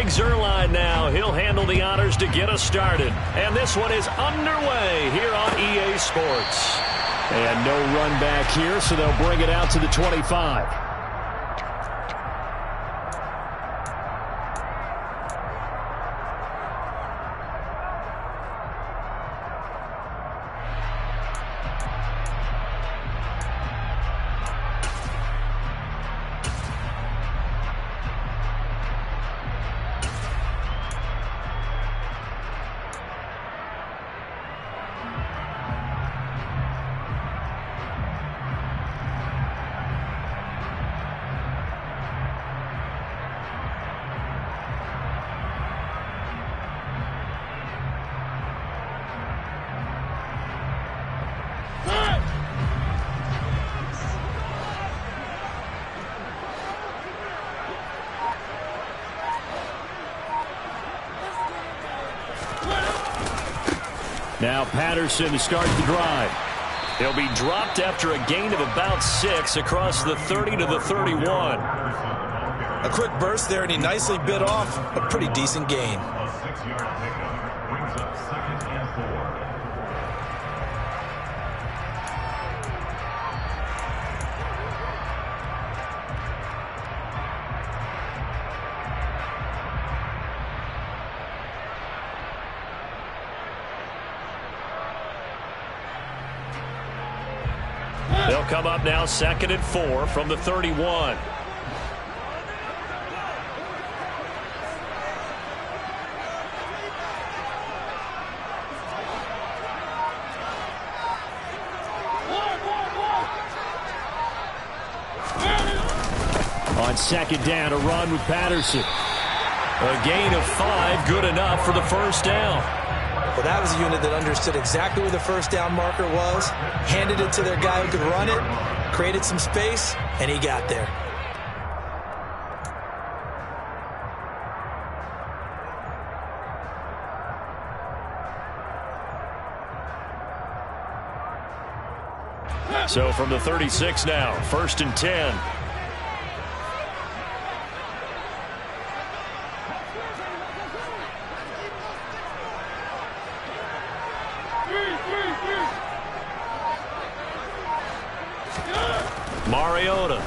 Greg Zuerlein now. He'll handle the honors to get us started. And this one is underway here on EA Sports. And no run back here, so they'll bring it out to the 25. Now Patterson to start the drive. He'll be dropped after a gain of about 6 across the 30 to the 31. A quick burst there, and he nicely bit off a pretty decent gain. They'll come up now 2nd and 4 from the 31. On 2nd down, a run with Patterson. A gain of 5, good enough for the first down. Well, that was a unit that understood exactly where the first down marker was, handed it to their guy who could run it, created some space, and he got there. So from the 36 now, 1st and 10. Mariota.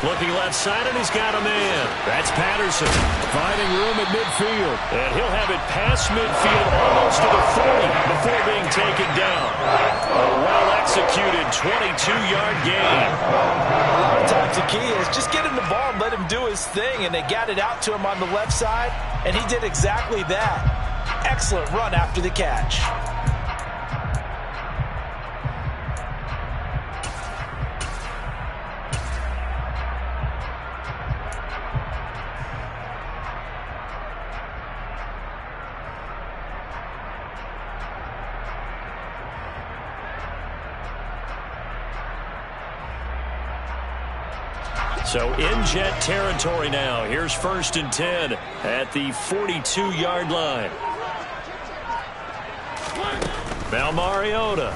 Looking left side, and he's got a man. That's Patterson. Finding room at midfield. And he'll have it past midfield almost to the 40 before being taken down. A well-executed 22-yard gain. A lot of times the key is just get him the ball and let him do his thing, and they got it out to him on the left side, and he did exactly that. Excellent run after the catch. So in jet territory now. Here's 1st and 10 at the 42-yard line. Now Mariota.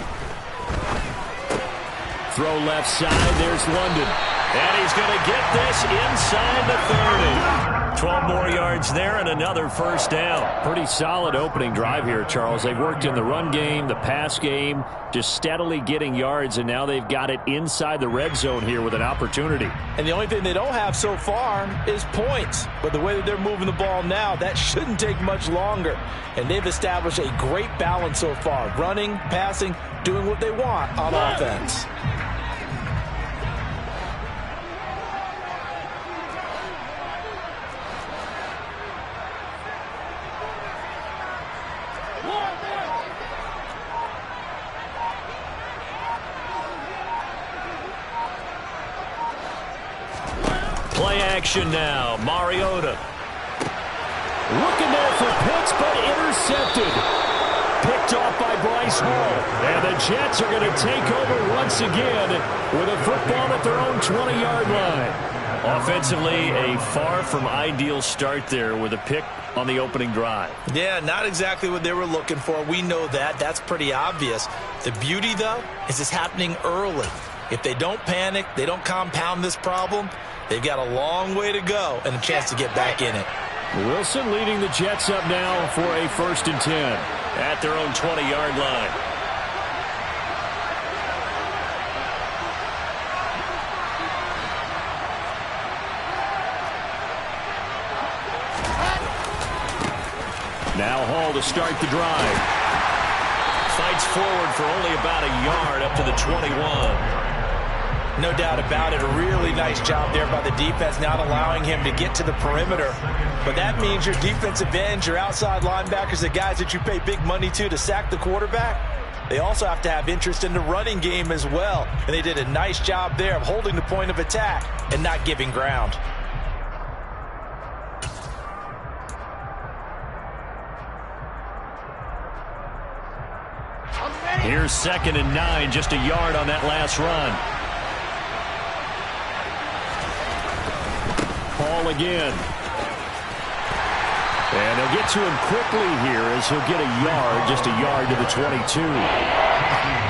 Throw left side. There's London. And he's going to get this inside the 30. 12 more yards there and another first down. Pretty solid opening drive here, Charles. They've worked in the run game, the pass game, just steadily getting yards, and now they've got it inside the red zone here with an opportunity. And the only thing they don't have so far is points. But the way that they're moving the ball now, that shouldn't take much longer. And they've established a great balance so far. Running, passing, doing what they want on offense. Play action now. Mariota. Looking there for Pitts, but intercepted. Picked off by Bryce Hall. And the Jets are going to take over once again with a football at their own 20-yard line. Offensively, a far from ideal start there with a pick on the opening drive. Yeah, not exactly what they were looking for. We know that. That's pretty obvious. The beauty, though, is it's happening early. If they don't panic, they don't compound this problem, They've got a long way to go and a chance to get back in it. Wilson leading the Jets up now for a 1st and 10 at their own 20-yard line. Now Hall to start the drive. Fights forward for only about a yard up to the 21. No doubt about it. A really nice job there by the defense, not allowing him to get to the perimeter. But that means your defensive ends, your outside linebackers, the guys that you pay big money to sack the quarterback, they also have to have interest in the running game as well. And they did a nice job there of holding the point of attack and not giving ground. Here's 2nd and 9, just a yard on that last run. Hall again. And they'll get to him quickly here as he'll get a yard, just a yard to the 22.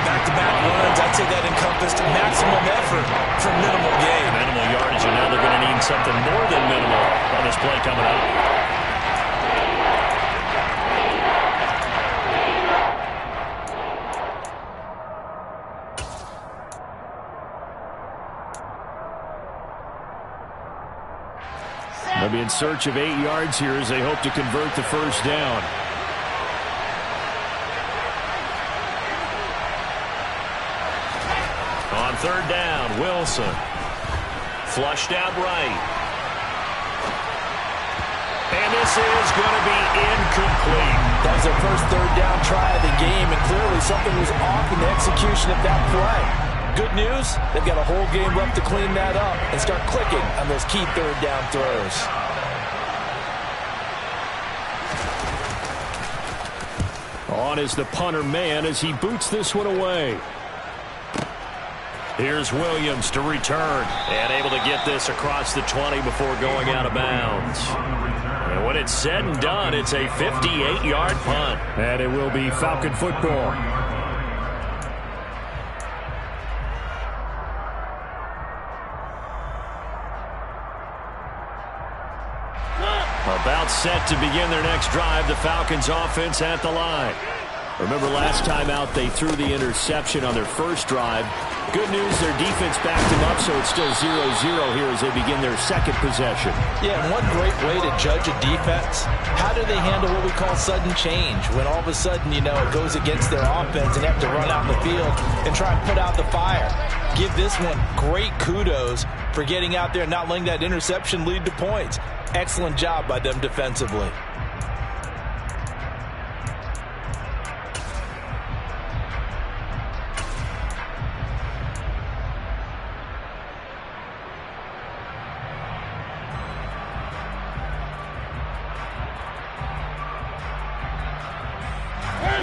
Back-to-back runs, I'd say that encompassed maximum effort for minimal gain. Minimal yardage, and now they're going to need something more than minimal on this play coming up. They'll be in search of 8 yards here as they hope to convert the 1st down. On 3rd down, Wilson. Flushed out right. And this is going to be incomplete. That was their first 3rd down try of the game, and clearly something was off in the execution of that play. Good news, they've got a whole game left to clean that up and start clicking on those key 3rd down throws. On is the punter man as he boots this one away. Here's Williams to return and able to get this across the 20 before going out of bounds. And when it's said and done, it's a 58-yard punt. And it will be Falcon football. About set to begin their next drive, the Falcons offense at the line. Remember last time out they threw the interception on their first drive. Good news, their defense backed them up, so it's still 0-0 here as they begin their 2nd possession. Yeah, and one great way to judge a defense, how do they handle what we call sudden change? When all of a sudden, you know, it goes against their offense and they have to run out in the field and try and put out the fire. Give this one great kudos for getting out there and not letting that interception lead to points. Excellent job by them defensively.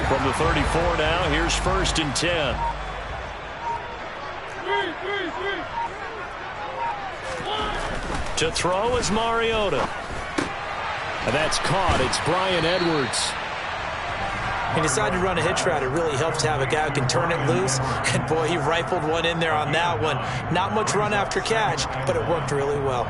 From the 34 now, here's 1st and 10. To throw is Mariota. And that's caught. It's Bryan Edwards. He decided to run a hitch route. It really helps to have a guy who can turn it loose. And boy, he rifled one in there on that one. Not much run after catch, but it worked really well.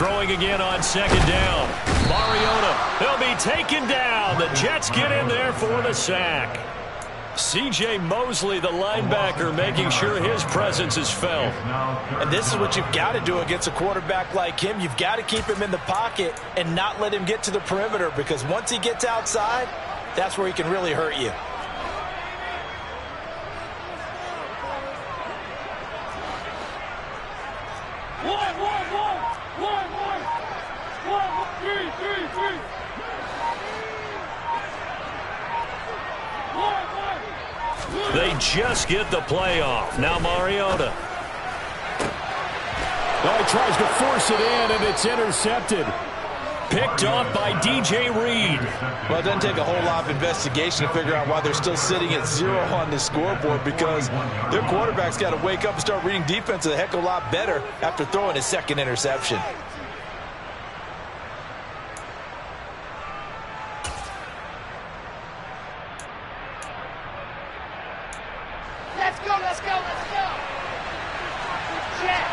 Throwing again on 2nd down. Mariota, they'll be taken down. The Jets get in there for the sack. C.J. Mosley, the linebacker, making sure his presence is felt. And this is what you've got to do against a quarterback like him. You've got to keep him in the pocket and not let him get to the perimeter, because once he gets outside, that's where he can really hurt you. They just get the play off. Now Mariota. Oh, he tries to force it in, and it's intercepted. Picked off by DJ Reed. Well, it doesn't take a whole lot of investigation to figure out why they're still sitting at 0 on the scoreboard, because their quarterback's got to wake up and start reading defense a heck of a lot better after throwing his second interception. Let's go, let's go, let's go. Check.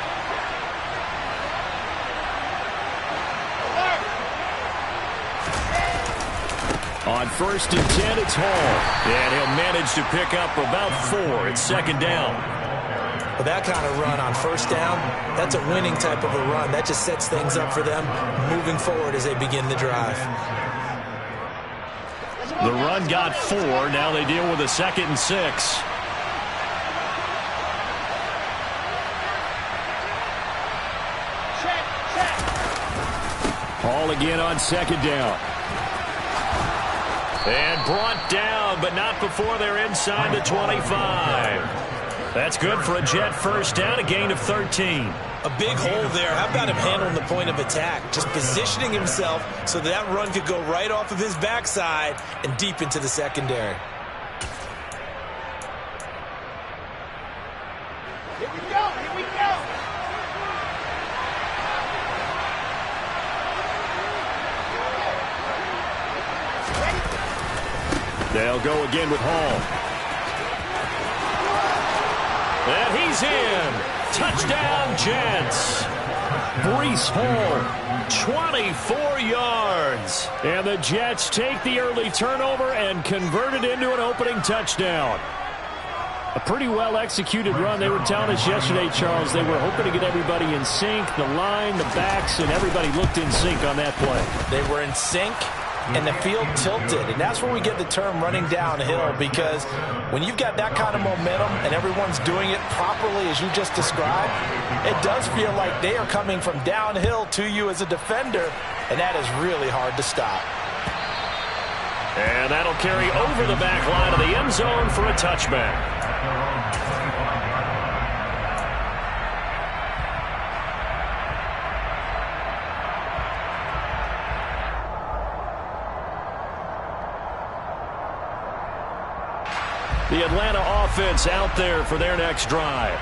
On 1st and 10, it's Hall. And he'll manage to pick up about 4. It's 2nd down. Well, that kind of run on 1st down, that's a winning type of a run. That just sets things up for them moving forward as they begin the drive. The run got 4. Now they deal with a 2nd and 6. Hall again on 2nd down. And brought down, but not before they're inside the 25. That's good for a Jet 1st down, a gain of 13. A big hole there. How about him handling the point of attack? Just positioning himself so that run could go right off of his backside and deep into the secondary. Here we go, here we go. They'll go again with Hall. And he's in. Touchdown, Jets. Breece Hall, 24 yards. And the Jets take the early turnover and convert it into an opening touchdown. A pretty well-executed run. They were telling us yesterday, Charles, they were hoping to get everybody in sync, the line, the backs, and everybody looked in sync on that play. They were in sync, and the field tilted. And that's where we get the term running downhill, because when you've got that kind of momentum and everyone's doing it properly as you just described, it does feel like they are coming from downhill to you as a defender, and that is really hard to stop. And that'll carry over the back line of the end zone for a touchback. The Atlanta offense out there for their next drive.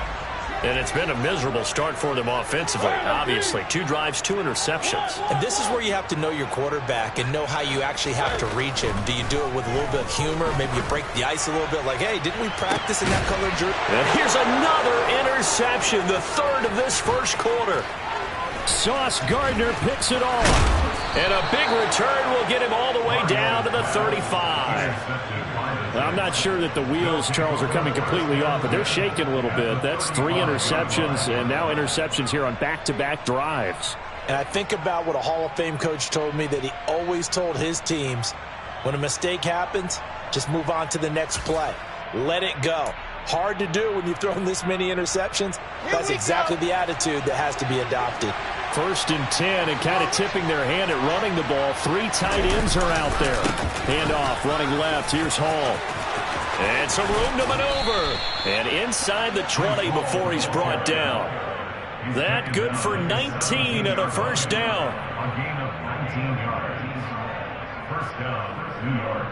And it's been a miserable start for them offensively, obviously. 2 drives, 2 interceptions. And this is where you have to know your quarterback and know how you actually have to reach him. Do you do it with a little bit of humor? Maybe you break the ice a little bit, like, hey, didn't we practice in that colored jersey? And here's another interception, the 3rd of this first quarter. Sauce Gardner picks it off. And a big return will get him all the way down to the 35. I'm not sure that the wheels, Charles, are coming completely off, but they're shaking a little bit. That's 3 interceptions, and now interceptions here on back-to-back drives. And I think about what a Hall of Fame coach told me, that he always told his teams, when a mistake happens, just move on to the next play. Let it go. Hard to do when you've thrown this many interceptions. That's exactly the attitude that has to be adopted. 1st and 10, and kind of tipping their hand at running the ball. 3 tight ends are out there. Handoff, running left. Here's Hall. And some room to maneuver. And inside the 20 before he's brought down. That good for 19 and a 1st down. A gain of 19 yards. 1st down, New York.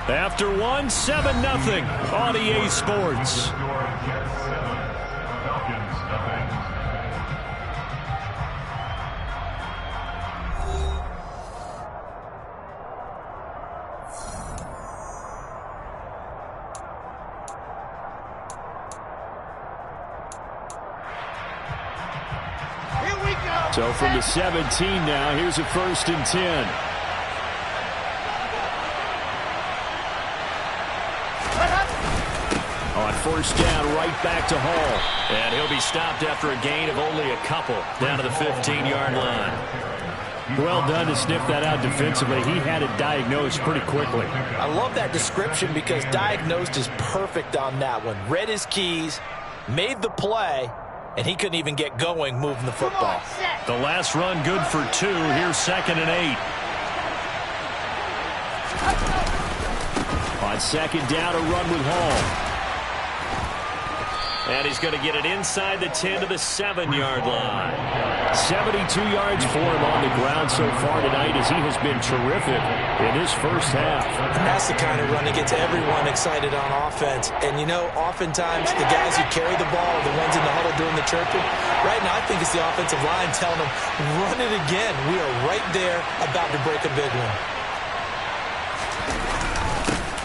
After 1, 7-0 on EA Sports. So from the 17 now, here's a 1st and 10. On 1st down, right back to Hall. And he'll be stopped after a gain of only a couple, down to the 15-yard line. Well done to sniff that out defensively. He had it diagnosed pretty quickly. I love that description, because diagnosed is perfect on that one. Read his keys, made the play, and he couldn't even get going moving the football. The last run good for 2. Here's 2nd and 8. On 2nd down, a run with Hall. And he's going to get it inside the 10 to the 7-yard line. 72 yards for him on the ground so far tonight as he has been terrific in this first half. And that's the kind of run that gets everyone excited on offense. And, you know, oftentimes the guys who carry the ball are the ones in the huddle doing the chirping. Right now, I think it's the offensive line telling them, run it again. We are right there about to break a big one.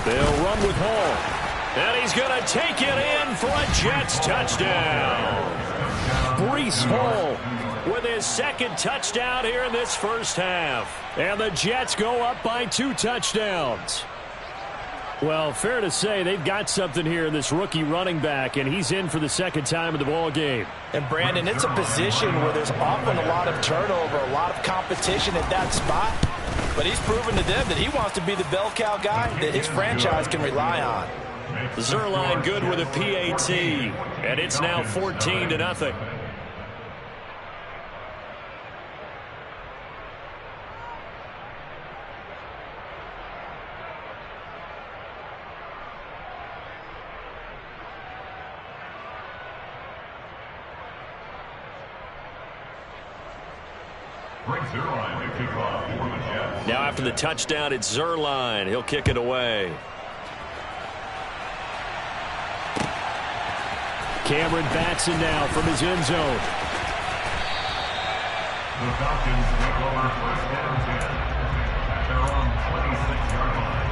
They'll run with Hall. And he's going to take it in for a Jets touchdown. Breece Hall with his 2nd touchdown here in this first half. And the Jets go up by 2 touchdowns. Well, fair to say they've got something here in this rookie running back, and he's in for the 2nd time in the ball game. And, Brandon, it's a position where there's often a lot of turnover, a lot of competition at that spot. But he's proven to them that he wants to be the bell cow guy that his franchise can rely on. Zuerlein good with a PAT, and it's now 14-0. Now after the touchdown, it's Zuerlein. He'll kick it away. Cameron Batson now from his end zone. The Falcons take over 1st down 10 at their own 26-yard line.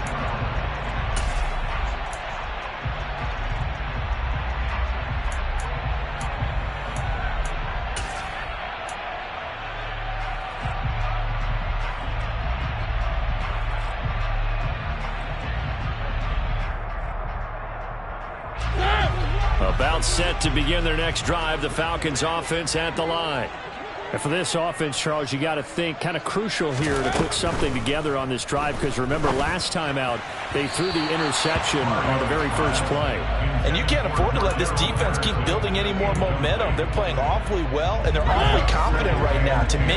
About set to begin their next drive. The Falcons offense at the line. And for this offense, Charles, you got to think kind of crucial here to put something together on this drive, because remember last time out they threw the interception on the very first play. And you can't afford to let this defense keep building any more momentum. They're playing awfully well, and they're awfully confident right now. To me,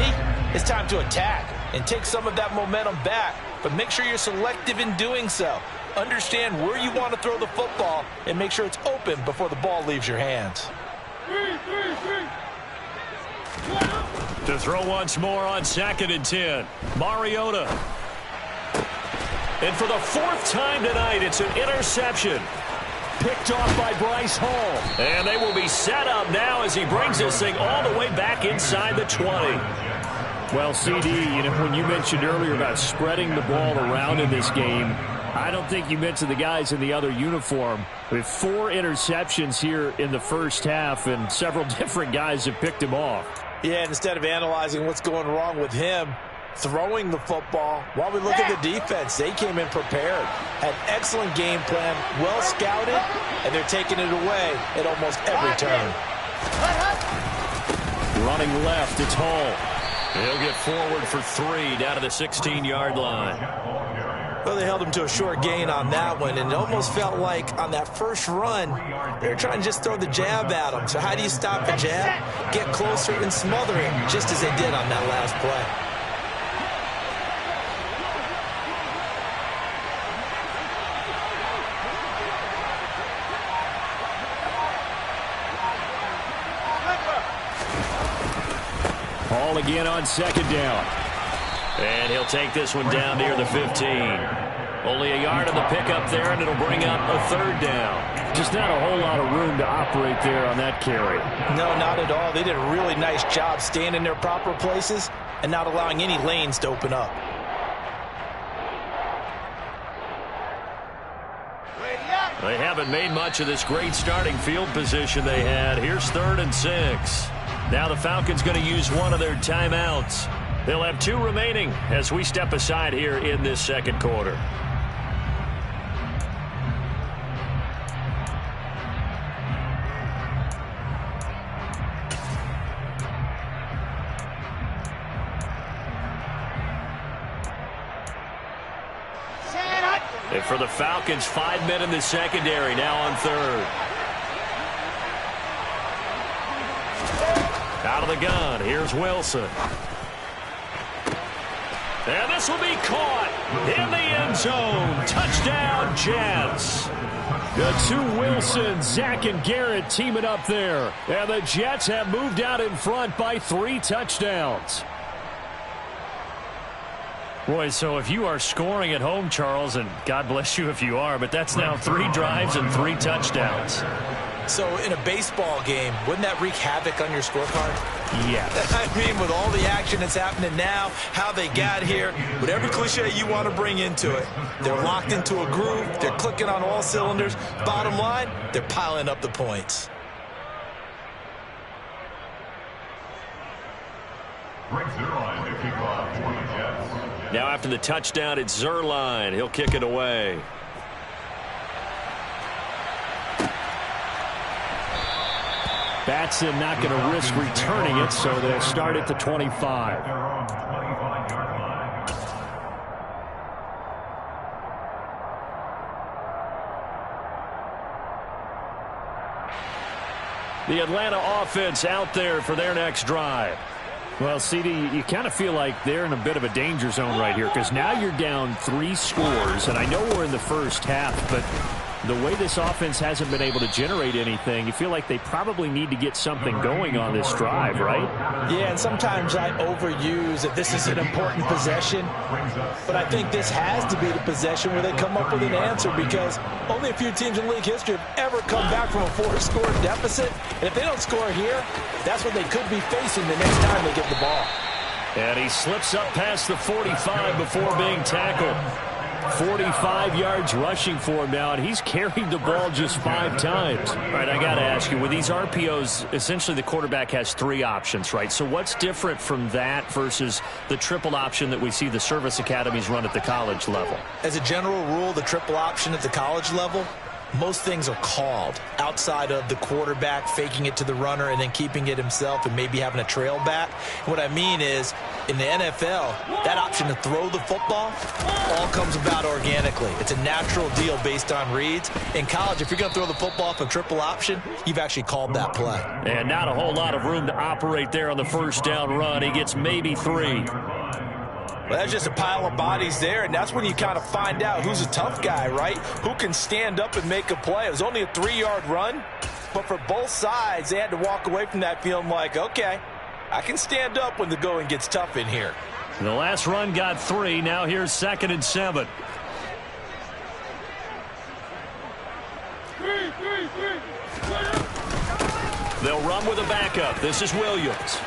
it's time to attack and take some of that momentum back, but make sure you're selective in doing so. Understand where you want to throw the football and make sure it's open before the ball leaves your hands. To throw once more on 2nd and 10. Mariota. And for the 4th time tonight, it's an interception. Picked off by Bryce Hall. And they will be set up now as he brings this thing all the way back inside the 20. Well, CD, you know, when you mentioned earlier about spreading the ball around in this game, I don't think you mentioned the guys in the other uniform. With 4 interceptions here in the first half, and several different guys have picked him off. Yeah, and instead of analyzing what's going wrong with him throwing the football, while we look at the defense, they came in prepared, had excellent game plan, well scouted, and they're taking it away at almost every turn. Running left, it's Hall. He'll get forward for 3 down to the 16-yard line. Well, they held him to a short gain on that one, and it almost felt like on that first run, they were trying to just throw the jab at him. So how do you stop the jab? Get closer and smother him, just as they did on that last play. Hall again on 2nd down. And he'll take this one down near the 15. Only a yard on the pickup there, and it'll bring up a 3rd down. Just not a whole lot of room to operate there on that carry. No, not at all. They did a really nice job staying in their proper places and not allowing any lanes to open up. They haven't made much of this great starting field position they had. Here's 3rd and 6. Now the Falcons going to use one of their timeouts. They'll have 2 remaining as we step aside here in this 2nd quarter. And for the Falcons, 5 men in the secondary, now on 3rd. Out of the gun, here's Wilson. And this will be caught in the end zone. Touchdown, Jets. The two Wilsons, Zach and Garrett, teaming up there. And the Jets have moved out in front by 3 touchdowns. Boy, so if you are scoring at home, Charles, and God bless you if you are, but that's now 3 drives and 3 touchdowns. So in a baseball game, wouldn't that wreak havoc on your scorecard? Yeah. I mean, with all the action that's happening now, how they got here, whatever cliche you want to bring into it, they're locked into a groove, they're clicking on all cylinders. Bottom line, they're piling up the points. Now after the touchdown, it's Zerline. He'll kick it away. Batson not going to risk returning it, so they'll start at the 25. The Atlanta offense out there for their next drive. Well, CD, you kind of feel like they're in a bit of a danger zone right here because now you're down 3 scores, and I know we're in the first half, but the way this offense hasn't been able to generate anything, you feel like they probably need to get something going on this drive, right? Yeah, and sometimes I overuse that this is an important possession, but I think this has to be the possession where they come up with an answer because only a few teams in league history have ever come back from a 4-score deficit, and if they don't score here, that's what they could be facing the next time they get the ball. And he slips up past the 45 before being tackled. 45 yards rushing for him now, and he's carried the ball just 5 times. All right, I got to ask you, with these RPOs, essentially the quarterback has 3 options, right? So what's different from that versus the triple option that we see the service academies run at the college level? As a general rule, the triple option at the college level, most things are called outside of the quarterback faking it to the runner and then keeping it himself and maybe having a trail back. What I mean is, in the NFL, that option to throw the football all comes about organically. It's a natural deal based on reads. In college, if you're going to throw the football from triple option, you've actually called that play. And not a whole lot of room to operate there on the first down run. He gets maybe 3. Well, that's just a pile of bodies there, and that's when you kind of find out who's a tough guy, right? Who can stand up and make a play. It was only a 3-yard run, but for both sides, they had to walk away from that feeling like, okay, I can stand up when the going gets tough in here. The last run got 3. Now here's 2nd and 7. They'll run with a backup. This is Williams.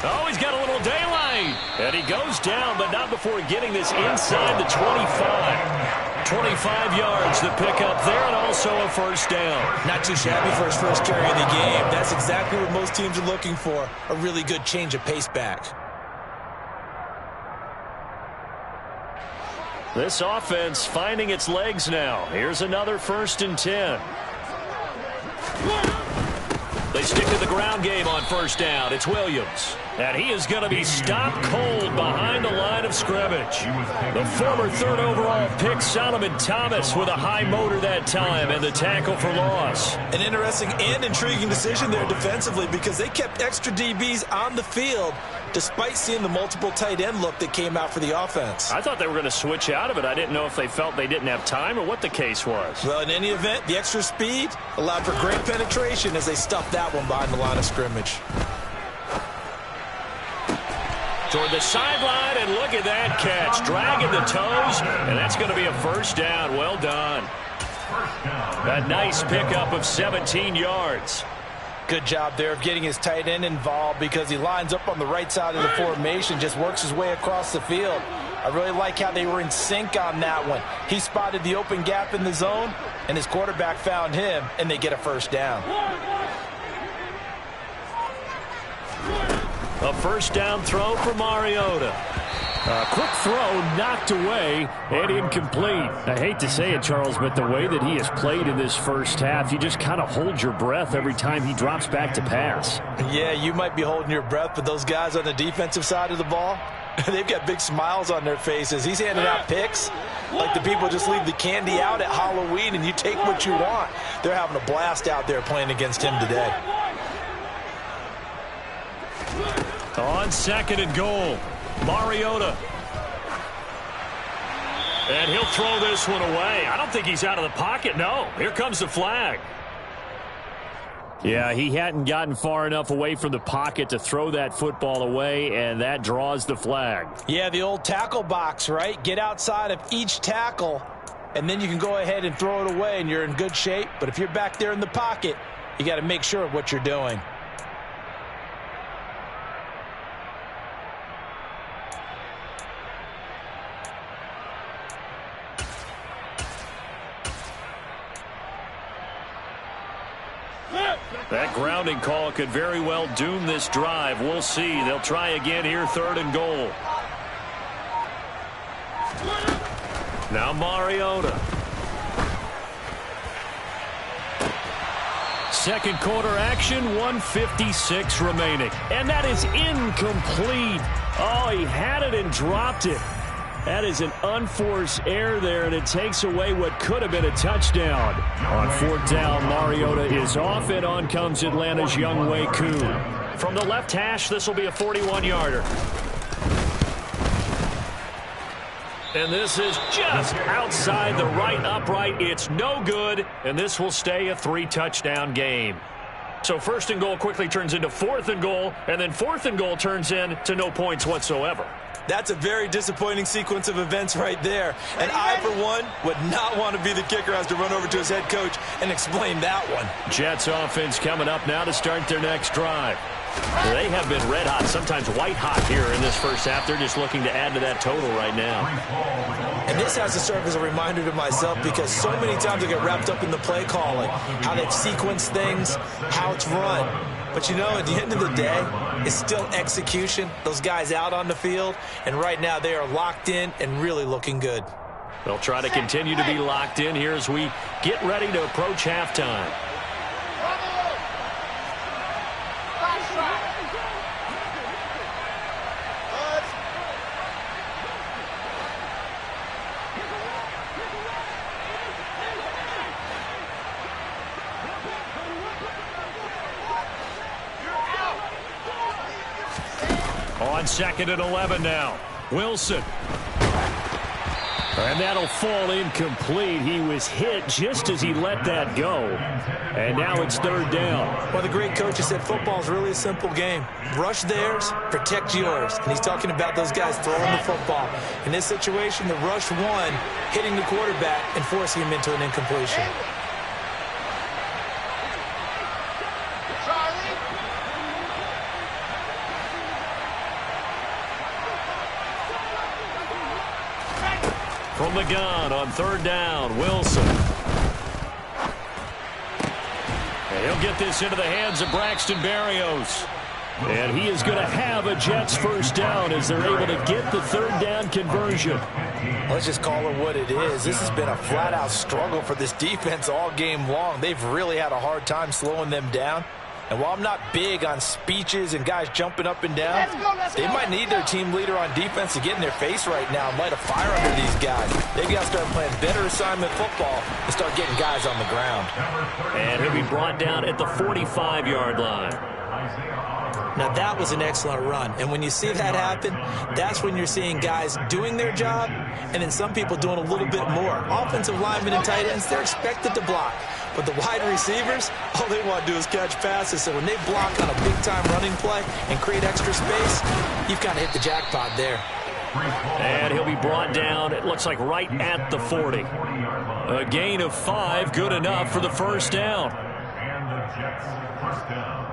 Oh, he's got a little daylight. And he goes down, but not before getting this inside the 25. 25 yards to pick up there, and also a first down. Not too shabby for his first carry of the game. That's exactly what most teams are looking for, a really good change of pace back. This offense finding its legs now. Here's another 1st and 10. They stick to the ground game on first down. It's Williams. And he is going to be stopped cold behind the line of scrimmage. The former 3rd overall pick, Solomon Thomas, with a high motor that time, and the tackle for loss. An interesting and intriguing decision there defensively because they kept extra DBs on the field despite seeing the multiple tight end look that came out for the offense. I thought they were going to switch out of it. I didn't know if they felt they didn't have time or what the case was. Well, in any event, the extra speed allowed for great penetration as they stuffed that one behind the line of scrimmage. Toward the sideline, and look at that catch. Dragging the toes, and that's going to be a first down. Well done. A nice pickup of 17 yards. Good job there of getting his tight end involved because he lines up on the right side of the formation, just works his way across the field. I really like how they were in sync on that one. He spotted the open gap in the zone, and his quarterback found him, and they get a first down. A first down throw for Mariota. A quick throw knocked away and incomplete. I hate to say it, Charles, but the way that he has played in this first half, you just kind of hold your breath every time he drops back to pass. Yeah, you might be holding your breath, but those guys on the defensive side of the ball, they've got big smiles on their faces. He's handing out picks like the people just leave the candy out at Halloween and you take what you want. They're having a blast out there playing against him today. On 2nd and goal, Mariota. And he'll throw this one away. I don't think he's out of the pocket. No, here comes the flag. Yeah, he hadn't gotten far enough away from the pocket to throw that football away, and that draws the flag. Yeah, the old tackle box, right? Get outside of each tackle, and then you can go ahead and throw it away, and you're in good shape. But if you're back there in the pocket, you got to make sure of what you're doing. That grounding call could very well doom this drive. We'll see. They'll try again here, 3rd and goal. Now Mariota. Second quarter action, 1:56 remaining. And that is incomplete. Oh, he had it and dropped it. That is an unforced error there, and it takes away what could have been a touchdown. On 4th down, Mariota is off, and on comes Atlanta's Younghoe Koo. From the left hash, this will be a 41-yarder. And this is just outside the right upright. It's no good, and this will stay a 3-touchdown game. So 1st and goal quickly turns into 4th and goal, and then 4th and goal turns into no points whatsoever. That's a very disappointing sequence of events right there. And I, for one, would not want to be the kicker who has to run over to his head coach and explain that one. Jets offense coming up now to start their next drive. They have been red hot, sometimes white hot here in this first half. They're just looking to add to that total right now. And this has to serve as a reminder to myself because so many times I get wrapped up in the play calling, how they sequence things, how it's run. But, you know, at the end of the day, it's still execution. Those guys out on the field, and right now they are locked in and really looking good. They'll try to continue to be locked in here as we get ready to approach halftime. On 2nd and 11 now. Wilson. And that'll fall incomplete. He was hit just as he let that go. And now it's 3rd down. Well, the great coach has said football is really a simple game. Rush theirs, protect yours. And he's talking about those guys throwing the football. In this situation, the rush one, hitting the quarterback and forcing him into an incompletion. From the gun on 3rd down, Wilson. And he'll get this into the hands of Braxton Berrios. And he is going to have a Jets 1st down as they're able to get the 3rd down conversion. Let's just call it what it is. This has been a flat-out struggle for this defense all game long. They've really had a hard time slowing them down. And while I'm not big on speeches and guys jumping up and down, they might need their team leader on defense to get in their face right now and light a fire under these guys. They've got to start playing better assignment football and start getting guys on the ground. And he'll be brought down at the 45-yard line. Now, that was an excellent run. And when you see that happen, that's when you're seeing guys doing their job and then some people doing a little bit more. Offensive linemen and tight ends, they're expected to block. But the wide receivers, all they want to do is catch passes. So when they block on a big-time running play and create extra space, you've kind of hit the jackpot there. And he'll be brought down, it looks like right at the 40. A gain of 5, good enough for the 1st down. And the Jets 1st down.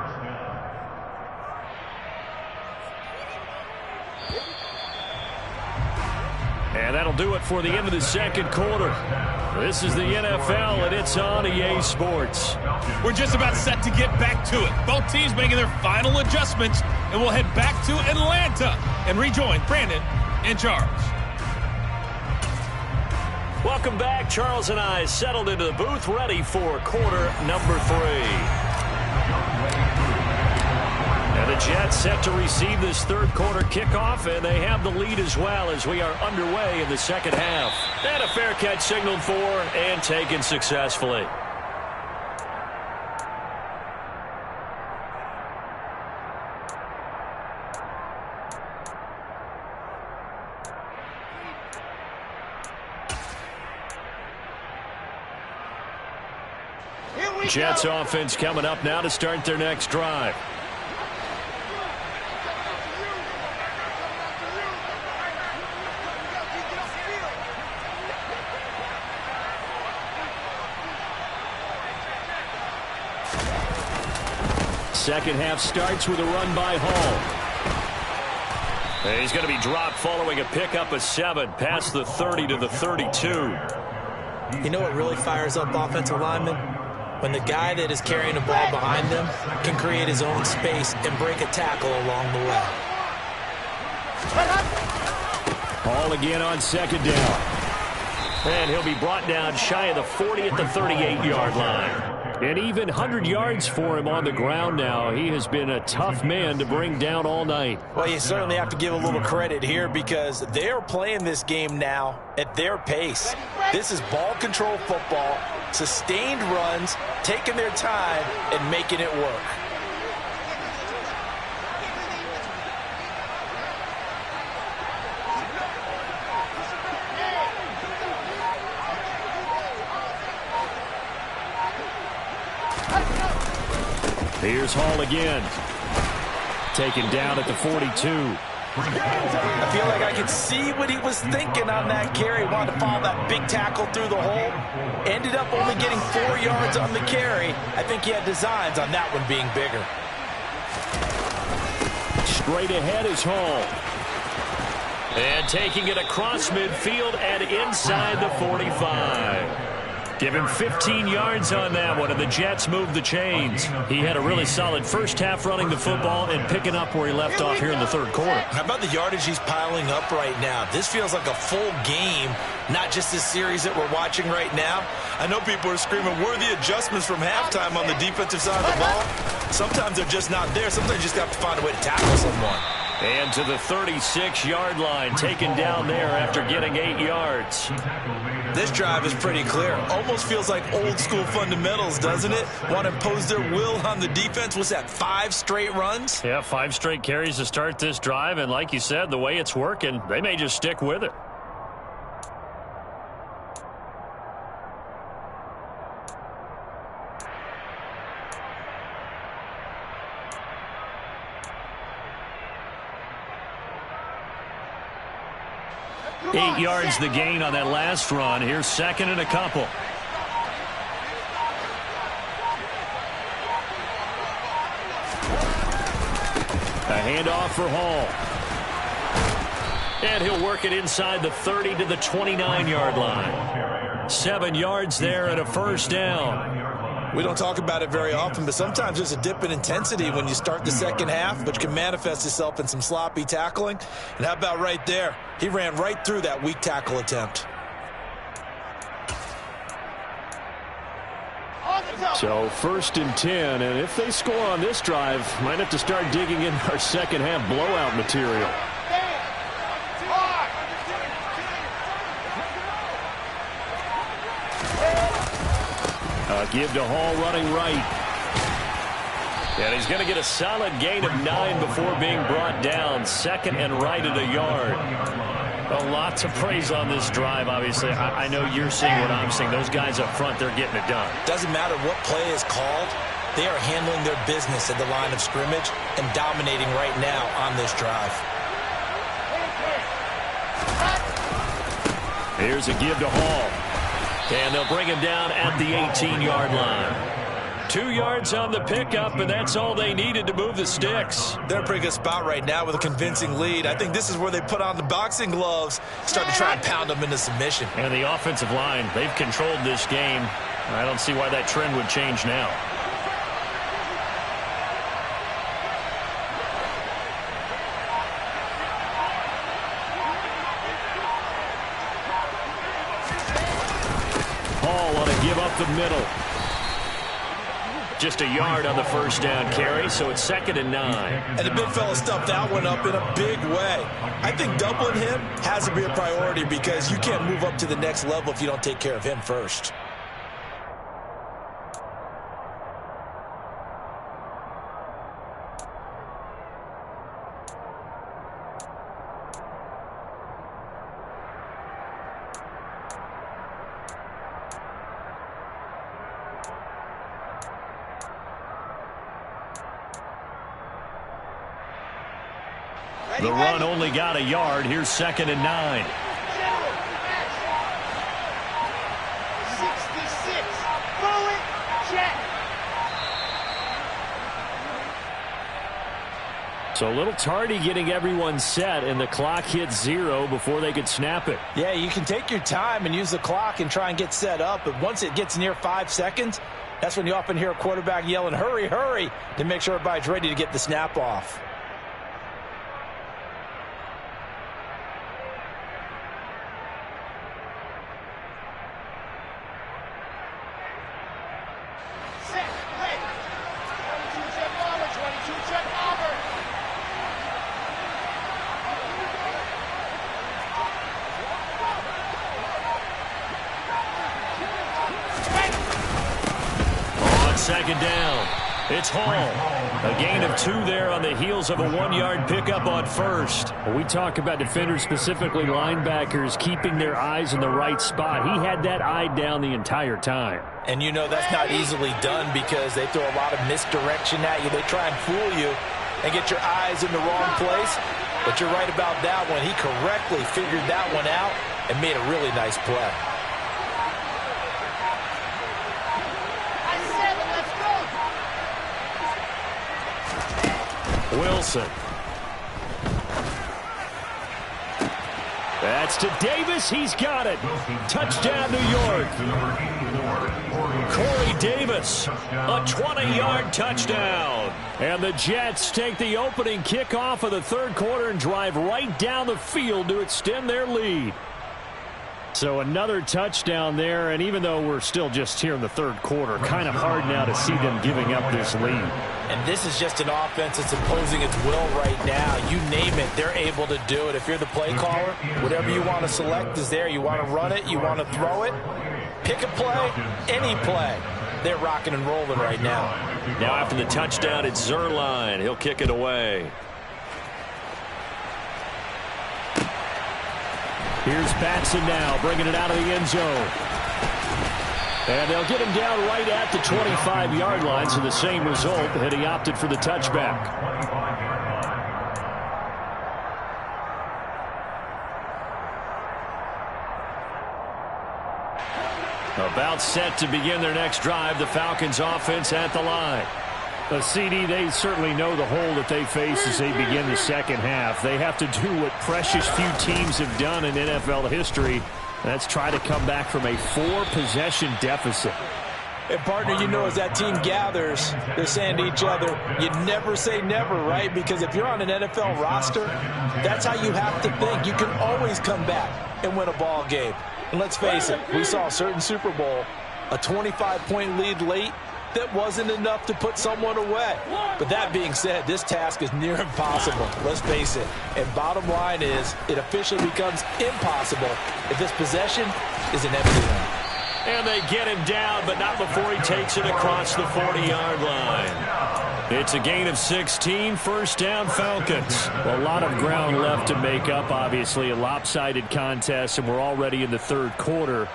And that'll do it for the end of the 2nd quarter. This is the NFL, and it's on EA Sports. We're just about set to get back to it. Both teams making their final adjustments, and we'll head back to Atlanta and rejoin Brandon and Charles. Welcome back. Charles and I settled into the booth, ready for quarter number 3. And the Jets set to receive this 3rd quarter kickoff, and they have the lead as well as we are underway in the 2nd half. And a fair catch signaled for and taken successfully. Jets offense coming up now to start their next drive. Second half starts with a run by Hall. And he's going to be dropped following a pickup of 7 past the 30 to the 32. You know what really fires up offensive linemen? When the guy that is carrying the ball behind them can create his own space and break a tackle along the way. Hall again on second down. And he'll be brought down shy of the 40 at the 38-yard line. And even 100 yards for him on the ground now. He has been a tough man to bring down all night. Well, you certainly have to give a little credit here because they're playing this game now at their pace. This is ball control football, sustained runs, taking their time and making it work. Here's Hall again. Taken down at the 42. I feel like I could see what he was thinking on that carry. Wanted to follow that big tackle through the hole. Ended up only getting 4 yards on the carry. I think he had designs on that one being bigger. Straight ahead is Hall. And taking it across midfield and inside the 45. Give him 15 yards on that one, and the Jets move the chains. He had a really solid first half running the football and picking up where he left off here in the third quarter. How about the yardage he's piling up right now? This feels like a full game, not just this series that we're watching right now. I know people are screaming, where are the adjustments from halftime on the defensive side of the ball? Sometimes they're just not there. Sometimes you just have to find a way to tackle someone. And to the 36-yard line, taken down there after getting 8 yards. This drive is pretty clear. Almost feels like old-school fundamentals, doesn't it? Want to impose their will on the defense. What's that, 5 straight runs? Yeah, 5 straight carries to start this drive. And like you said, the way it's working, they may just stick with it. Eight yards the gain on that last run. Here's second and a couple. A handoff for Hall. And he'll work it inside the 30 to the 29-yard line. 7 yards there and a first down. We don't talk about it very often, but sometimes there's a dip in intensity when you start the second half, which can manifest itself in some sloppy tackling. And how about right there? He ran right through that weak tackle attempt. So first and 10, and if they score on this drive, might have to start digging in our second half blowout material. Give to Hall running right. And he's going to get a solid gain of 9 before being brought down. Second and right at a yard. A lot to praise on this drive, obviously. I know you're seeing what I'm seeing. Those guys up front, they're getting it done. Doesn't matter what play is called. They are handling their business at the line of scrimmage and dominating right now on this drive. Here's a give to Hall. And they'll bring him down at the 18-yard line. 2 yards on the pickup, and that's all they needed to move the sticks. They're in a pretty good spot right now with a convincing lead. I think this is where they put on the boxing gloves, start to try and pound them into submission. And the offensive line, they've controlled this game. I don't see why that trend would change now. Give up the middle. Just a yard on the first down carry, so it's second and 9. And the big fella stuffed that one up in a big way. I think doubling him has to be a priority because you can't move up to the next level if you don't take care of him first. The run only got a yard. Here's 2nd and 9. 66. Throw it. Check. So a little tardy getting everyone set, and the clock hit 0 before they could snap it. Yeah, you can take your time and use the clock and try and get set up, but once it gets near 5 seconds, that's when you often hear a quarterback yelling, hurry, hurry, to make sure everybody's ready to get the snap off. Set. Ready. 22 check Auburn. 22 check Auburn. On 2nd down, it's Hall. A gain of 2 there on the heels of a 1-yard pickup on 1st. We talk about defenders, specifically linebackers, keeping their eyes in the right spot. He had that eye down the entire time. And you know that's not easily done because they throw a lot of misdirection at you. They try and fool you and get your eyes in the wrong place. But you're right about that one. He correctly figured that one out and made a really nice play. Wilson. That's to Davis. He's got it. Touchdown, New York. Corey Davis, a 20-yard touchdown. And the Jets take the opening kickoff of the 3rd quarter and drive right down the field to extend their lead. So another touchdown there, and even though we're still just here in the 3rd quarter, kind of hard now to see them giving up this lead. And this is just an offense that's imposing its will right now. You name it, they're able to do it. If you're the play caller, whatever you want to select is there. You want to run it, you want to throw it, pick a play, any play. They're rocking and rolling right now. Now after the touchdown, it's Zerline. He'll kick it away. Here's Batson now, bringing it out of the end zone. And they'll get him down right at the 25-yard line, so the same result, and he opted for the touchback. About set to begin their next drive, the Falcons offense at the line. CD, they certainly know the hole that they face as they begin the 2nd half. They have to do what precious few teams have done in NFL history. That's try to come back from a 4-possession deficit. And, partner, you know as that team gathers, they're saying to each other, you never say never, right? Because if you're on an NFL roster, that's how you have to think. You can always come back and win a ball game. And let's face it, we saw a certain Super Bowl, a 25-point lead late, that wasn't enough to put someone away. But that being said, this task is near impossible. Let's face it. And bottom line is, it officially becomes impossible if this possession is an empty one. And they get him down, but not before he takes it across the 40-yard line. It's a gain of 16, 1st down Falcons. A lot of ground left to make up, obviously, a lopsided contest, and we're already in the 3rd quarter.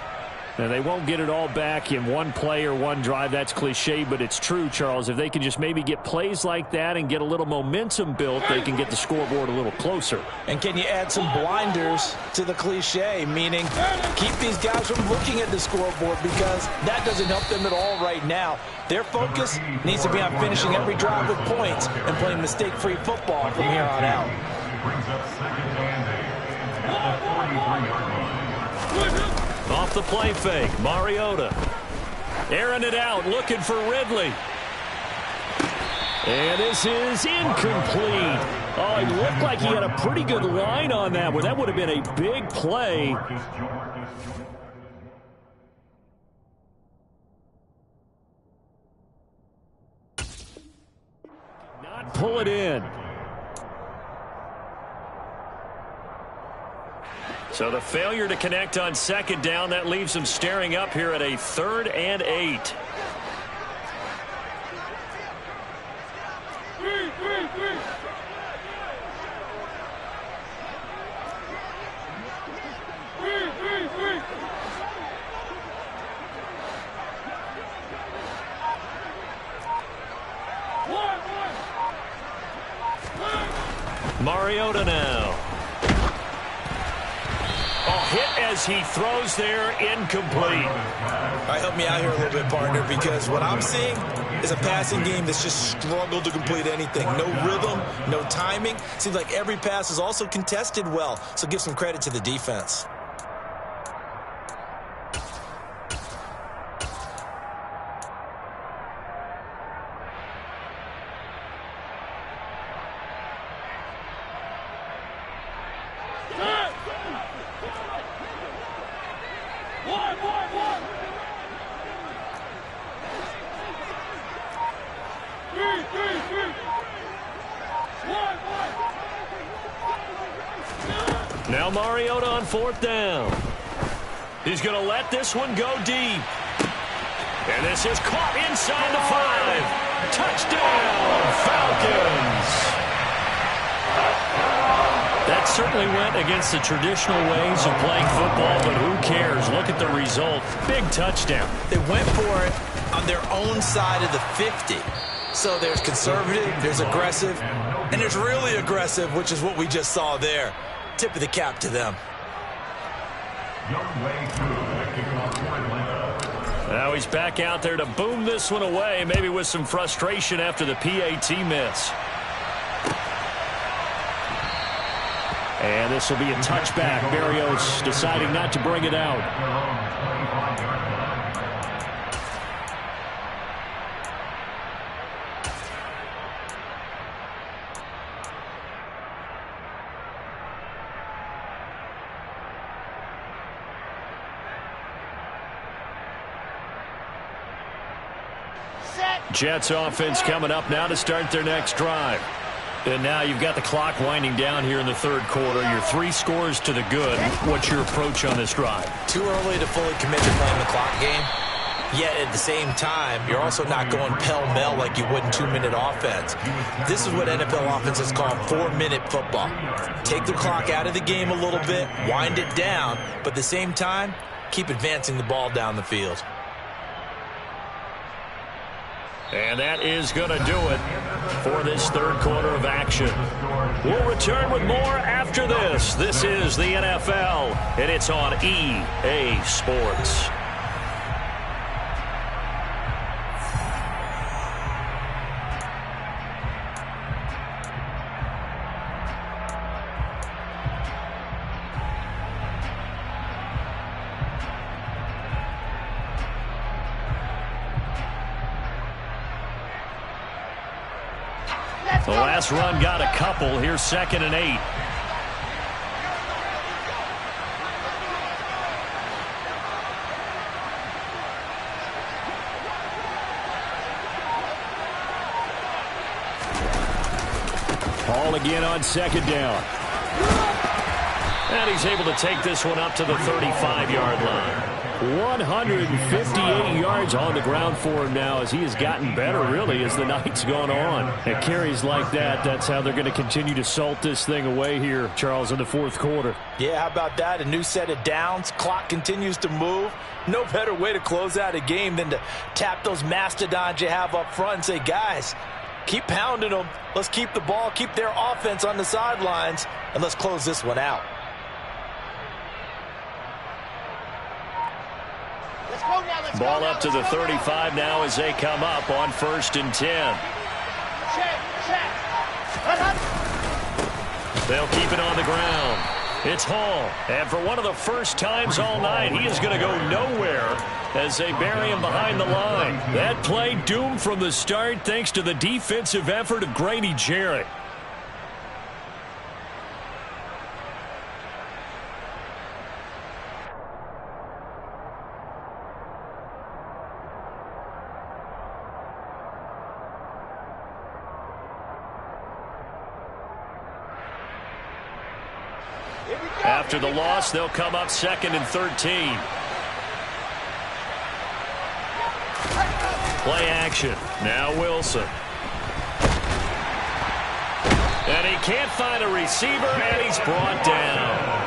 And they won't get it all back in one play or one drive. That's cliche, but it's true, Charles. If they can just maybe get plays like that and get a little momentum built, they can get the scoreboard a little closer. And can you add some blinders to the cliche, meaning keep these guys from looking at the scoreboard because that doesn't help them at all right now. Their focus needs to be on finishing every drive with points and playing mistake-free football from here on out. Brings up 2nd and 8 at the 43-yard line. Off the play fake, Mariota. Airing it out, looking for Ridley. And this is incomplete. Oh, it looked like he had a pretty good line on that one. That would have been a big play. Not pull it in. So the failure to connect on 2nd down, that leaves them staring up here at a 3rd and 8. Mariota now. Oh, hit as he throws there, incomplete. All right, help me out here a little bit, partner, because what I'm seeing is a passing game that's just struggled to complete anything. No rhythm, no timing. Seems like every pass is also contested well, so give some credit to the defense. Now Mariota on 4th down. He's going to let this one go deep. And this is caught inside the 5. Touchdown, Falcons. That certainly went against the traditional ways of playing football, but who cares? Look at the result. Big touchdown. They went for it on their own side of the 50. So there's conservative, there's aggressive, and there's really aggressive, which is what we just saw there. Tip of the cap to them. Now he's back out there to boom this one away, maybe with some frustration after the PAT miss. And this will be a touchback. Berrios deciding not to bring it out. Jets offense coming up now to start their next drive. And now you've got the clock winding down here in the 3rd quarter. You're 3 scores to the good. What's your approach on this drive? Too early to fully commit to playing the clock game. Yet at the same time, you're also not going pell-mell like you would in 2-minute offense. This is what NFL offenses call 4-minute football. Take the clock out of the game a little bit, wind it down, but at the same time, keep advancing the ball down the field. And that is going to do it for this 3rd quarter of action. We'll return with more after this. This is the NFL, and it's on EA Sports. The last run got a couple. Here's 2nd and 8. Ball again on 2nd down. And he's able to take this one up to the 35-yard line. 158 yards on the ground for him now as he has gotten better, really, as the night's gone on. And carries like that, that's how they're going to continue to salt this thing away here, Charles, in the 4th quarter. Yeah, how about that? A new set of downs. Clock continues to move. No better way to close out a game than to tap those mastodons you have up front and say, guys, keep pounding them. Let's keep the ball, keep their offense on the sidelines, and let's close this one out. Ball up to the 35 now as they come up on 1st and 10. They'll keep it on the ground. It's Hall. And for one of the first times all night, he is going to go nowhere as they bury him behind the line. That play doomed from the start thanks to the defensive effort of Grady Jarrett. After the loss, they'll come up 2nd and 13. Play action. Now Wilson. And he can't find a receiver, and he's brought down.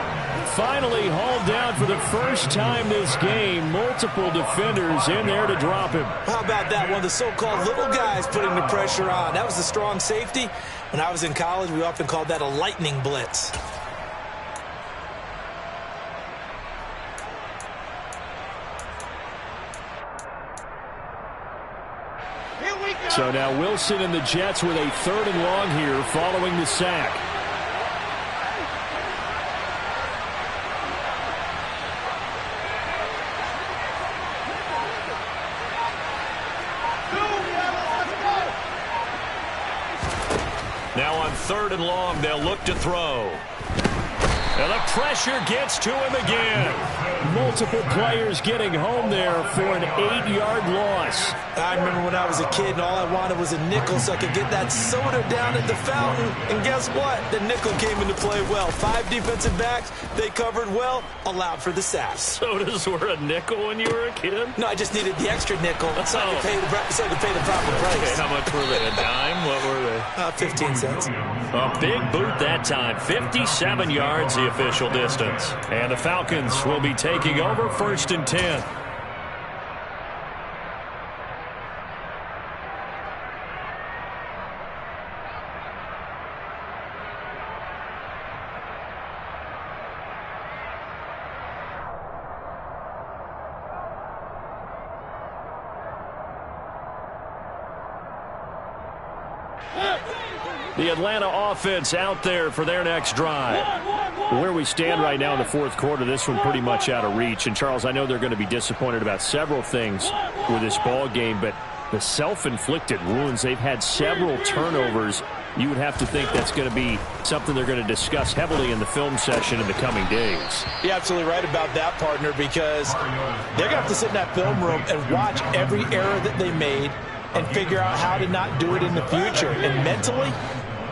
Finally hauled down for the first time this game. Multiple defenders in there to drop him. How about that? One of the so-called little guys putting the pressure on. That was the strong safety. When I was in college, we often called that a lightning blitz. So now Wilson and the Jets with a 3rd and long here following the sack. Now on 3rd and long, they'll look to throw. And the pressure gets to him again. Multiple players getting home there for an 8-yard loss. I remember when I was a kid and all I wanted was a nickel so I could get that soda down at the fountain. And guess what? The nickel came into play well. 5 defensive backs, they covered well, allowed for the sacks. Sodas were a nickel when you were a kid? No, I just needed the extra nickel so I could pay the proper price. Okay, how much were they? A dime? What were they? 15 cents. A big boot that time. 57 yards the official distance. And the Falcons will be taking over 1st and 10. The Atlanta offense out there for their next drive. Where we stand right now in the 4th quarter, this one pretty much out of reach. And, Charles, I know they're going to be disappointed about several things with this ball game, but the self-inflicted wounds, they've had several turnovers. You would have to think that's going to be something they're going to discuss heavily in the film session in the coming days. You're absolutely right about that, partner, because they're going to have to sit in that film room and watch every error that they made and figure out how to not do it in the future. And mentally,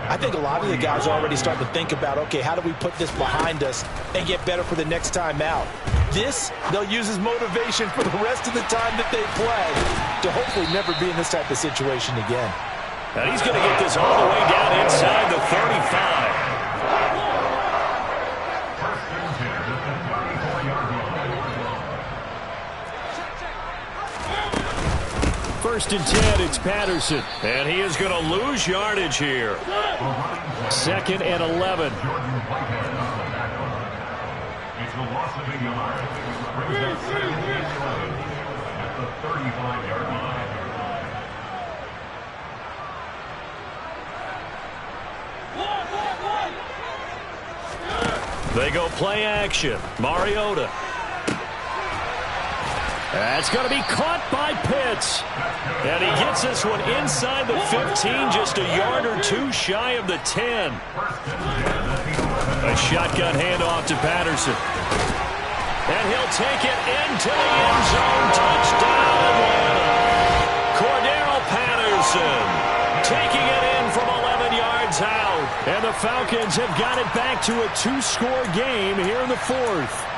I think a lot of the guys are already starting to think about, okay, how do we put this behind us and get better for the next time out? This, they'll use as motivation for the rest of the time that they play to hopefully never be in this type of situation again. And he's going to get this all the way down inside the 35. First and 10, it's Patterson. And he is going to lose yardage here. 2nd and 11. It's the loss of a yard. Brings up 2nd and 11 at the 35-yard line. They go play action. Mariota. That's going to be caught by Pitts. And he gets this one inside the 15, just a yard or 2 shy of the 10. A shotgun handoff to Patterson. And he'll take it into the end zone. Touchdown, Atlanta. Cordero Patterson taking it in from 11 yards out. And the Falcons have got it back to a 2-score game here in the 4th.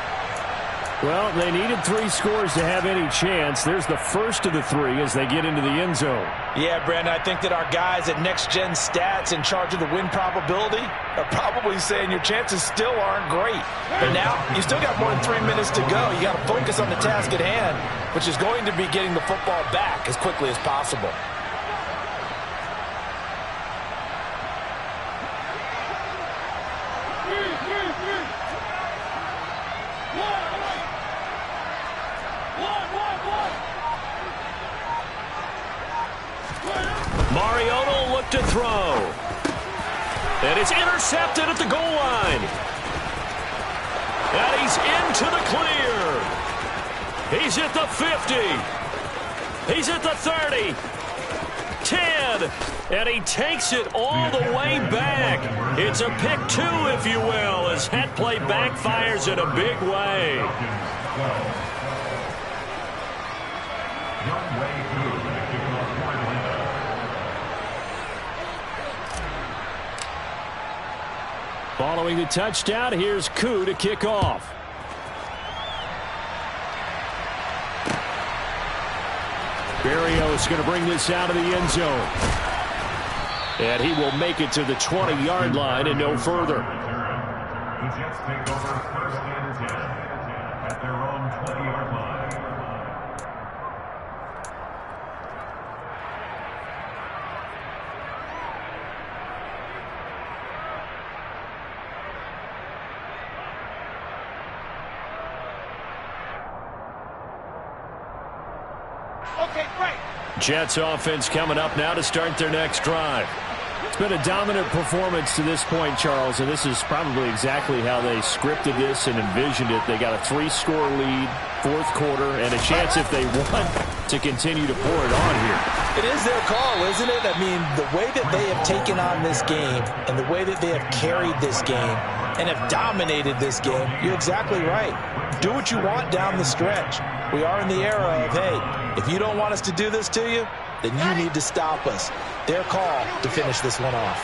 Well, they needed 3 scores to have any chance. There's the first of the 3 as they get into the end zone. Yeah, Brandon, I think that our guys at Next Gen Stats in charge of the win probability are probably saying your chances still aren't great. But now, you still got more than 3 minutes to go. You got to focus on the task at hand, which is going to be getting the football back as quickly as possible. Mariota will look to throw. And it's intercepted at the goal line. And he's into the clear. He's at the 50. He's at the 30. 10. And he takes it all the way back. It's a pick 2, if you will, as that play backfires in a big way. Following the touchdown, here's Koo to kick off. Berrios going to bring this out of the end zone. And he will make it to the 20-yard line and no further. The Jets take over 1st and 10 at their own 20-yard line. Okay, great. Jets offense coming up now to start their next drive. It's been a dominant performance to this point, Charles, and this is probably exactly how they scripted this and envisioned it. They got a 3-score lead, fourth quarter, and a chance if they want to continue to pour it on here. It is their call, isn't it? I mean, the way that they have taken on this game and the way that they have carried this game and have dominated this game, you're exactly right. Do what you want down the stretch. We are in the era of, hey, if you don't want us to do this to you, then you need to stop us. Their call to finish this one off.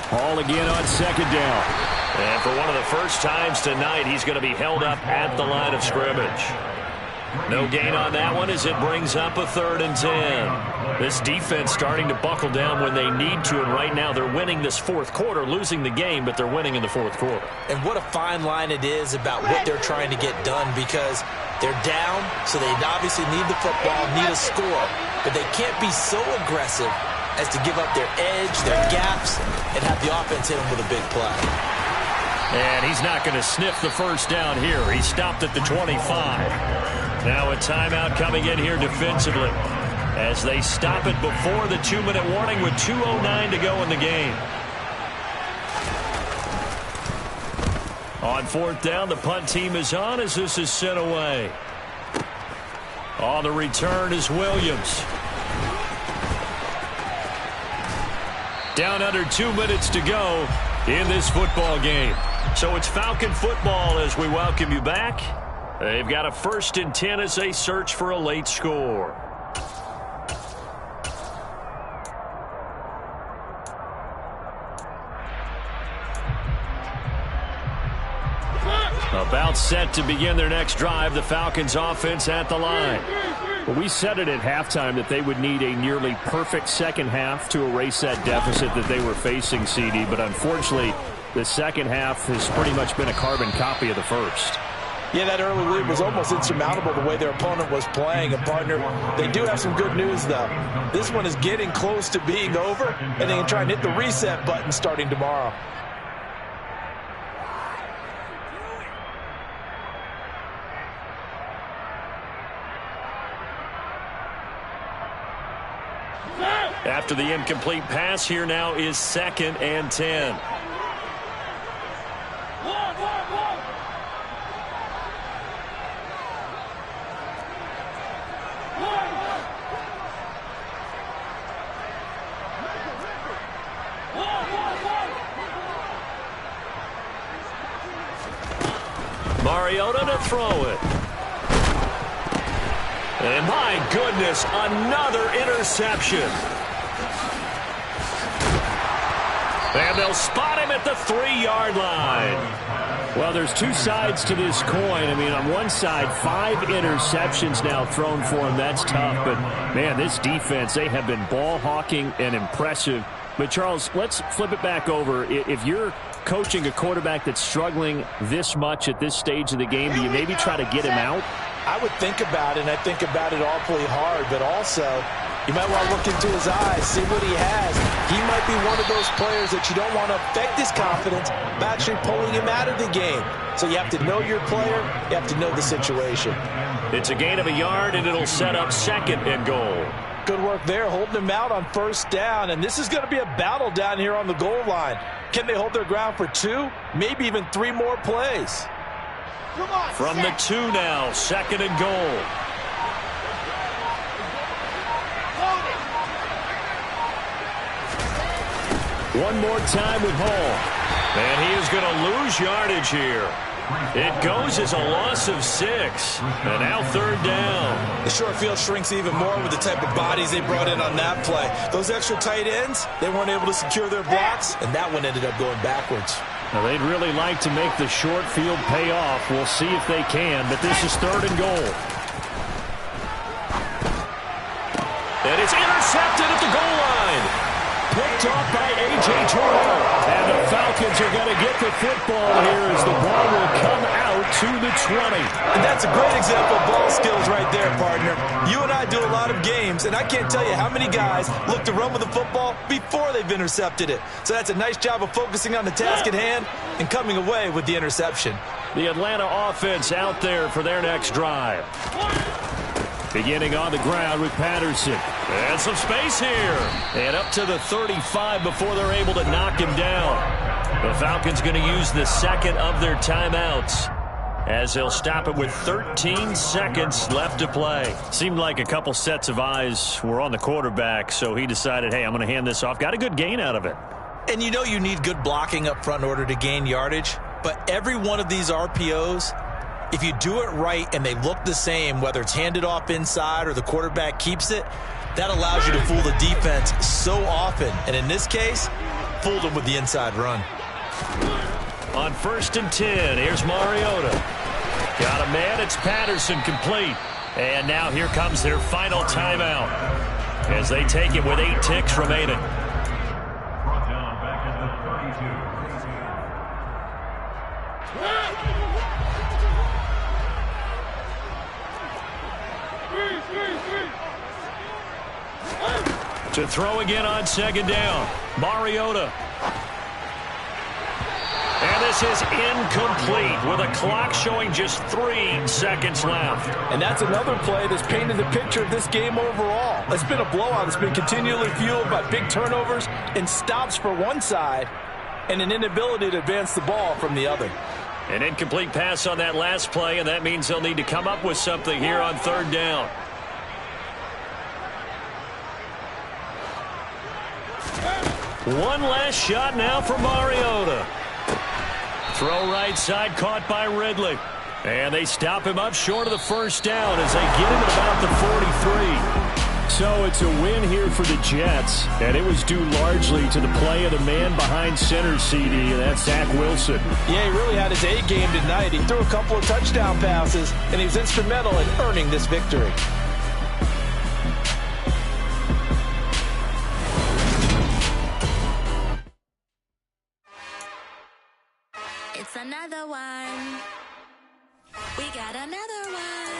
Hall again on second down. And for one of the first times tonight, he's going to be held up at the line of scrimmage. No gain on that one as it brings up a 3rd and 10. This defense starting to buckle down when they need to, and right now they're winning this fourth quarter, losing the game, but they're winning in the fourth quarter. And what a fine line it is about what they're trying to get done, because they're down, so they obviously need the football, need a score, but they can't be so aggressive as to give up their edge, their gaps, and have the offense hit them with a big play. And he's not going to sniff the first down here. He stopped at the 25. Now a timeout coming in here defensively as they stop it before the 2-minute warning with 2:09 to go in the game. On 4th down, the punt team is on as this is sent away. On the return is Williams. Down under 2 minutes to go in this football game. So it's Falcon football as we welcome you back. They've got a 1st and 10 as they search for a late score. About set to begin their next drive, the Falcons offense at the line. Well, we said it at halftime that they would need a nearly perfect second half to erase that deficit that they were facing, CD, but unfortunately the second half has pretty much been a carbon copy of the first. Yeah, that early lead was almost insurmountable the way their opponent was playing. And, partner, they do have some good news, though. This one is getting close to being over, and they can try and hit the reset button starting tomorrow. After the incomplete pass, here now is 2nd and 10. Mariota to throw it. And my goodness, another interception. And they'll spot him at the 3-yard line. Well, there's two sides to this coin. I mean, on one side, 5 interceptions now thrown for him. That's tough. But, man, this defense, they have been ball hawking and impressive. But, Charles, let's flip it back over. If you're coaching a quarterback that's struggling this much at this stage of the game, do you maybe try to get him out? I would think about it, and I think about it awfully hard, but also you might want to look into his eyes, see what he has. He might be one of those players that you don't want to affect his confidence by actually pulling him out of the game. So you have to know your player, you have to know the situation. It's a gain of a yard, and it'll set up 2nd and goal. Good work there, holding him out on 1st down, and this is going to be a battle down here on the goal line. Can they hold their ground for 2, maybe even 3 more plays? Come on, From the 2 now, 2nd and goal. One more time with Hall. And he is going to lose yardage here. It goes as a loss of 6. And now 3rd down. The short field shrinks even more with the type of bodies they brought in on that play. Those extra tight ends, they weren't able to secure their blocks, and that one ended up going backwards. Now, they'd really like to make the short field pay off. We'll see if they can, but this is 3rd and goal. And it's intercepted at the goal line. Picked off by A.J. Terrell. And the Falcons are going to get the football here as the ball will come out to the 20. And that's a great example of ball skills right there, partner. You and I do a lot of games, and I can't tell you how many guys look to run with the football before they've intercepted it. So that's a nice job of focusing on the task at hand and coming away with the interception. The Atlanta offense out there for their next drive. Beginning on the ground with Patterson. And some space here. And up to the 35 before they're able to knock him down. The Falcons going to use the second of their timeouts, as they'll stop it with 13 seconds left to play. Seemed like a couple sets of eyes were on the quarterback, so he decided, hey, I'm going to hand this off. Got a good gain out of it. And you know you need good blocking up front in order to gain yardage, but every one of these RPOs, if you do it right and they look the same, whether it's handed off inside or the quarterback keeps it, that allows you to fool the defense so often. And in this case, fooled them with the inside run. On 1st and 10, here's Mariota. Got a man, it's Patterson, complete. And now here comes their final timeout as they take it with 8 ticks remaining. Brought down back at the 32. To throw again on 2nd down, Mariota. And this is incomplete with a clock showing just 3 seconds left. And that's another play that's painted the picture of this game overall. It's been a blowout. It's been continually fueled by big turnovers and stops for one side and an inability to advance the ball from the other. An incomplete pass on that last play, and that means they'll need to come up with something here on 3rd down. One last shot now for Mariota. Throw right side, caught by Ridley. And they stop him up short of the 1st down as they get him at about the 43. So it's a win here for the Jets, and it was due largely to the play of the man behind center, CD, and that's Zach Wilson. Yeah, he really had his A game tonight. He threw a couple of touchdown passes, and he was instrumental in earning this victory. It's another one. We got another one.